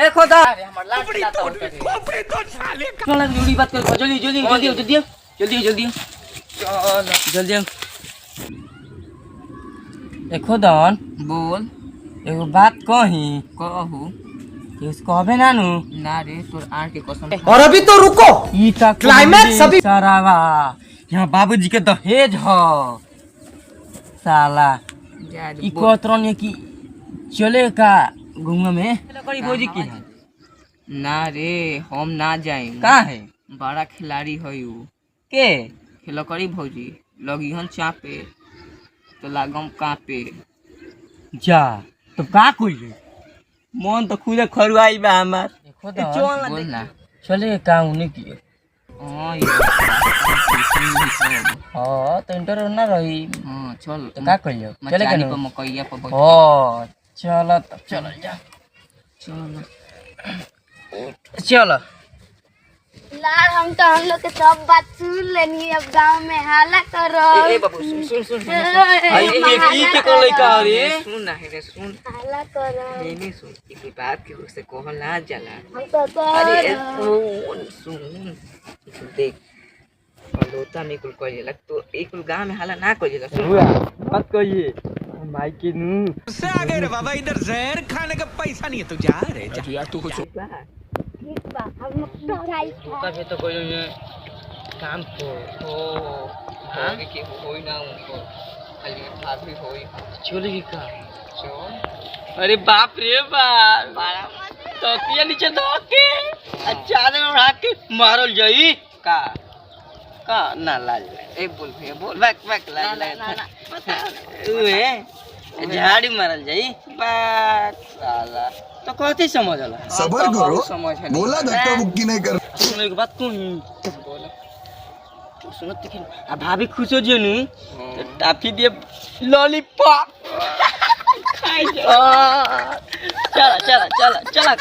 ए खोदा अरे हमर लाट लाता होता है खोपड़ी तो साले चल जल्दी बात कर जल्दी जल्दी जल्दी जल्दी जल्दी जल्दी चल जल्दी ए खोदन बोल एगो बात कही कहू इसको कहबे ना नु ना रे तोर आंख के कसम और अभी तो रुको ई का क्लाइमैक्स अभी सारावा यहाँ बाबूजी के दहेज ह साला ई कोतरन है कि चले का घूमे में लकड़ी भौजी की है ना रे हम ना जाए का है बड़ा खिलाड़ी है उ के लकड़ी भौजी लगिहन चापे तो लागम कापे जा तो का कइले मन तो खुदे खरुआई बा हमार चल ना चले का उने की हां हां तो इंटर ना रही हां चल तो का कइयो चले के न मकैया पर हां चल तब चल जा चल चल लाल हम लोग के सब बात सुन लेनी अब गांव में हाला करो ए बाबू सुन सुन आई एक के को लइका रे सुन ना रे सुन हाला करो नहीं सुन एक बात के से कहल ना जाला हम तो अरे सुन देख लोता में कुल कइला तो एक गांव में हाला ना कइला सुन मत कहिए माई के नु उससे आगे रे बाबा इधर जहर खाने का पैसा नहीं है तू जा रे जा यार तू कुछ ठीक बा हम मिठाई खा कभी तो कोई ने काम को ओ हां के होई ना उनको खाली भाभी होई चोली की का चल अरे बाप रे बाप बड़ा तो किया नीचे धो के चादर उड़ा के मारल जाई का का ना लाज ए बोल भैया बोल बैक बैक लाज ना पता ओए झाड़ी मारल जाई बात साला तो कहते समझला सबर करो बोला धक्का मुक्की नहीं कर सुनो एक बात तू ही बोला तो सुनो लेकिन अब भाभी खुश हो जियो नु तो टाफी दिए लॉलीपॉप खाई जा चला चला चला चला